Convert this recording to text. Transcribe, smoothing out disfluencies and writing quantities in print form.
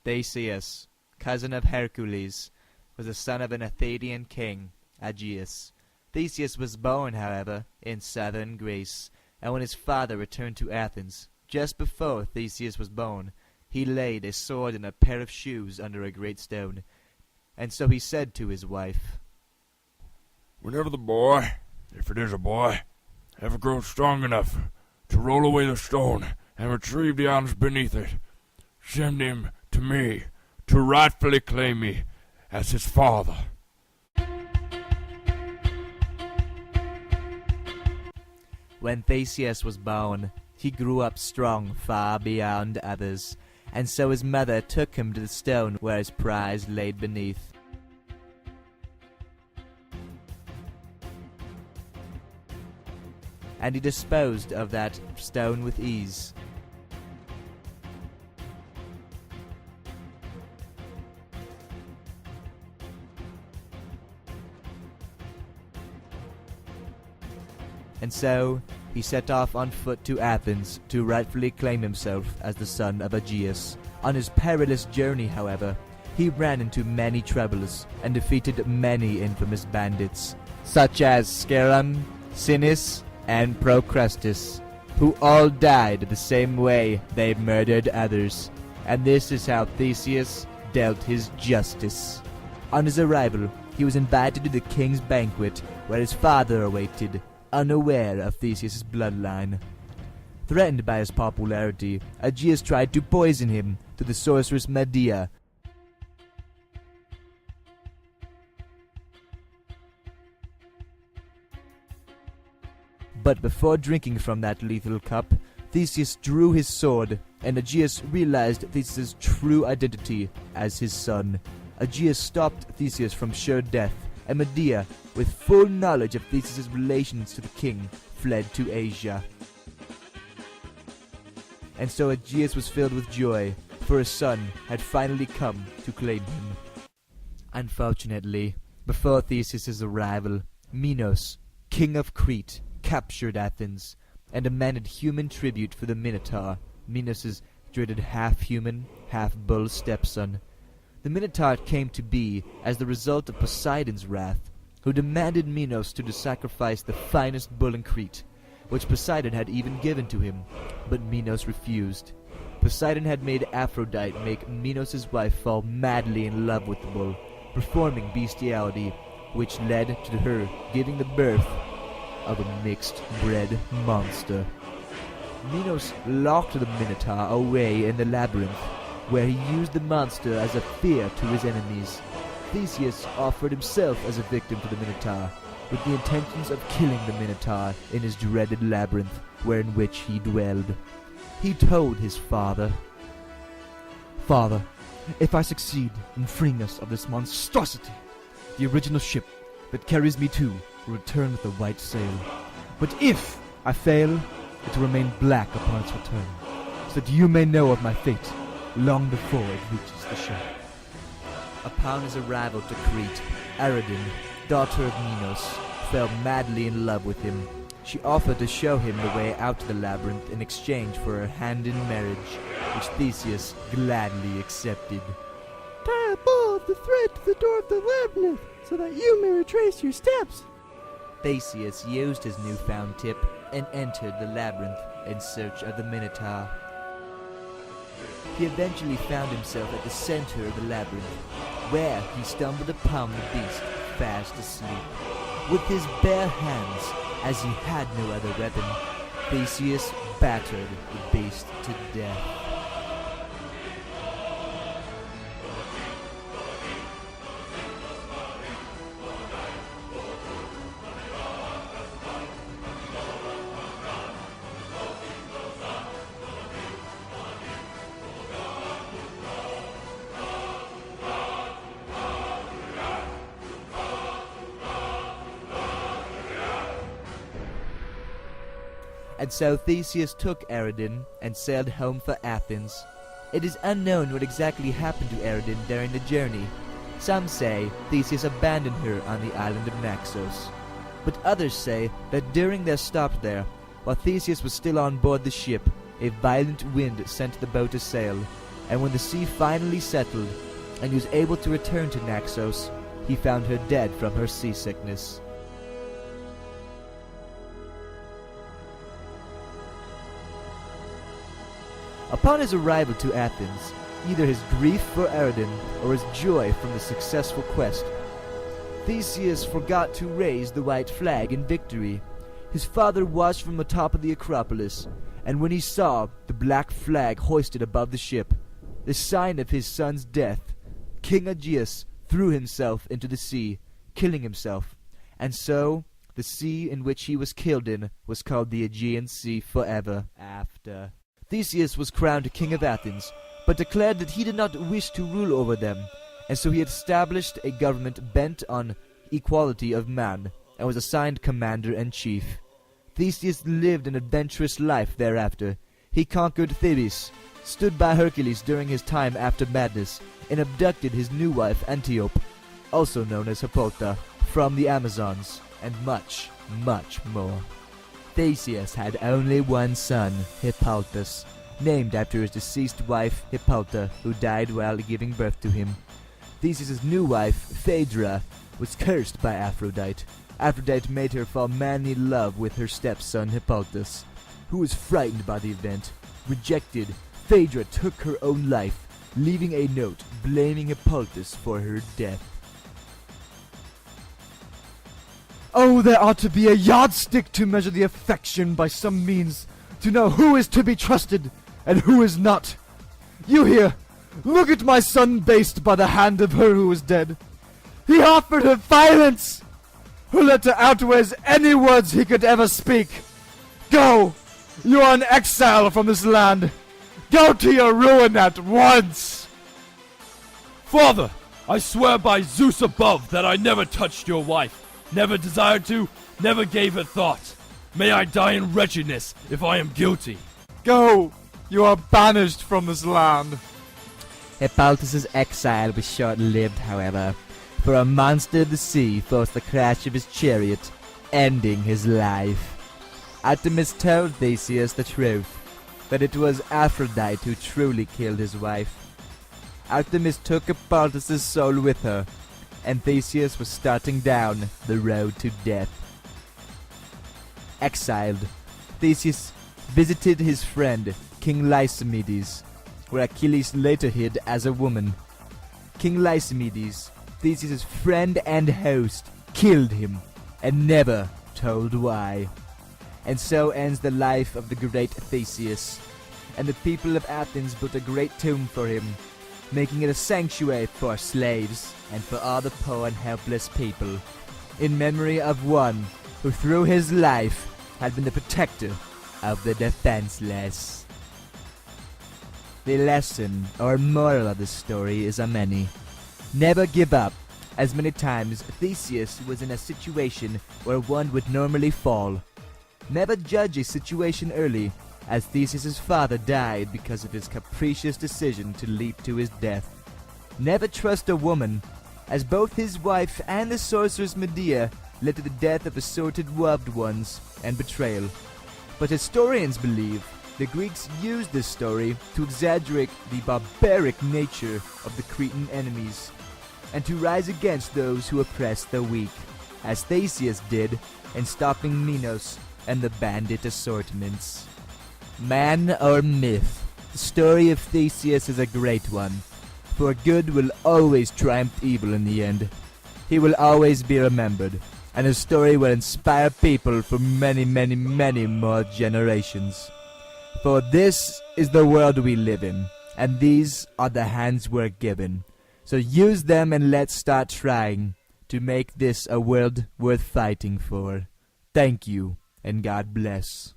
Theseus, cousin of Hercules, was the son of an Athenian king, Aegeus. Theseus was born, however, in southern Greece, and when his father returned to Athens, just before Theseus was born, he laid a sword and a pair of shoes under a great stone. And so he said to his wife, "Whenever the boy, if it is a boy, ever grows strong enough to roll away the stone and retrieve the items beneath it, send him to me to rightfully claim me as his father." When Theseus was born, he grew up strong far beyond others, and so his mother took him to the stone where his prize lay beneath. And he disposed of that stone with ease. And so he set off on foot to Athens to rightfully claim himself as the son of Aegeus. On his perilous journey, however, he ran into many troubles and defeated many infamous bandits, such as Scarum, Sinis, and Procrustes, who all died the same way they murdered others. And this is how Theseus dealt his justice. On his arrival, he was invited to the king's banquet, where his father awaited, unaware of Theseus' bloodline. Threatened by his popularity, Aegeus tried to poison him through the sorceress Medea. But before drinking from that lethal cup, Theseus drew his sword, and Aegeus realized Theseus' true identity as his son. Aegeus stopped Theseus from sure death, and Medea, with full knowledge of Theseus' relations to the king, fled to Asia. And so Aegeus was filled with joy, for his son had finally come to claim him. Unfortunately, before Theseus' arrival, Minos, king of Crete, captured Athens, and demanded human tribute for the Minotaur, Minos' dreaded half-human, half-bull stepson. The Minotaur came to be as the result of Poseidon's wrath, who demanded Minos to sacrifice the finest bull in Crete, which Poseidon had even given to him, but Minos refused. Poseidon had made Aphrodite make Minos' wife fall madly in love with the bull, performing bestiality, which led to her giving the birth of a mixed-bred monster. Minos locked the Minotaur away in the labyrinth, where he used the monster as a fear to his enemies. Theseus offered himself as a victim to the Minotaur, with the intentions of killing the Minotaur in his dreaded labyrinth, wherein which he dwelled. He told his father, "Father, if I succeed in freeing us of this monstrosity, the original ship that carries me to will return with a white sail. But if I fail, it will remain black upon its return, so that you may know of my fate long before it reaches the shore." Upon his arrival to Crete, Ariadne, daughter of Minos, fell madly in love with him. She offered to show him the way out to the labyrinth in exchange for her hand in marriage, which Theseus gladly accepted. "Tie a ball of the thread to the door of the labyrinth, so that you may retrace your steps." Theseus used his newfound tip and entered the labyrinth in search of the Minotaur. He eventually found himself at the center of the labyrinth, where he stumbled upon the beast fast asleep. With his bare hands, as he had no other weapon, Theseus battered the beast to death. And so Theseus took Ariadne and sailed home for Athens. It is unknown what exactly happened to Ariadne during the journey. Some say Theseus abandoned her on the island of Naxos, but others say that during their stop there, while Theseus was still on board the ship, a violent wind sent the boat to sail, and when the sea finally settled, and he was able to return to Naxos, he found her dead from her seasickness. Upon his arrival to Athens, either his grief for Eridan or his joy from the successful quest, Theseus forgot to raise the white flag in victory. His father watched from the top of the Acropolis, and when he saw the black flag hoisted above the ship, the sign of his son's death, King Aegeus threw himself into the sea, killing himself, and so the sea in which he was killed in was called the Aegean Sea forever after. Theseus was crowned King of Athens, but declared that he did not wish to rule over them, and so he had established a government bent on equality of man, and was assigned commander-in-chief. Theseus lived an adventurous life thereafter. He conquered Thebes, stood by Hercules during his time after madness, and abducted his new wife Antiope, also known as Hippolyta, from the Amazons, and much, much more. Theseus had only one son, Hippolytus, named after his deceased wife Hippolyta, who died while giving birth to him. Theseus' new wife, Phaedra, was cursed by Aphrodite. Aphrodite made her fall madly in love with her stepson Hippolytus, who was frightened by the event. Rejected, Phaedra took her own life, leaving a note blaming Hippolytus for her death. Oh, there ought to be a yardstick to measure the affection by some means, to know who is to be trusted and who is not. You here, look at my son based by the hand of her who is dead. He offered her violence. Her letter outweighs any words he could ever speak. Go! You are an exile from this land. Go to your ruin at once! Father, I swear by Zeus above that I never touched your wife, never desired to, never gave her thought. May I die in wretchedness if I am guilty. Go! You are banished from this land. Hippolytus' exile was short-lived, however, for a monster of the sea forced the crash of his chariot, ending his life. Artemis told Theseus the truth, that it was Aphrodite who truly killed his wife. Artemis took Hippolytus' soul with her, and Theseus was starting down the road to death. Exiled, Theseus visited his friend, King Lysimedes, where Achilles later hid as a woman. King Lysimedes, Theseus' friend and host, killed him, and never told why. And so ends the life of the great Theseus, and the people of Athens built a great tomb for him, making it a sanctuary for slaves and for all the poor and helpless people, in memory of one who through his life had been the protector of the defenseless. The lesson or moral of this story is a many. Never give up, as many times Theseus was in a situation where one would normally fall. Never judge a situation early, as Theseus' father died because of his capricious decision to leap to his death. Never trust a woman, as both his wife and the sorceress Medea led to the death of assorted loved ones and betrayal. But historians believe the Greeks used this story to exaggerate the barbaric nature of the Cretan enemies, and to rise against those who oppressed the weak, as Theseus did in stopping Minos and the bandit assortments. Man or myth, the story of Theseus is a great one, for good will always triumph evil in the end. He will always be remembered, and his story will inspire people for many, many, many more generations. For this is the world we live in, and these are the hands we're given. So use them and let's start trying to make this a world worth fighting for. Thank you, and God bless.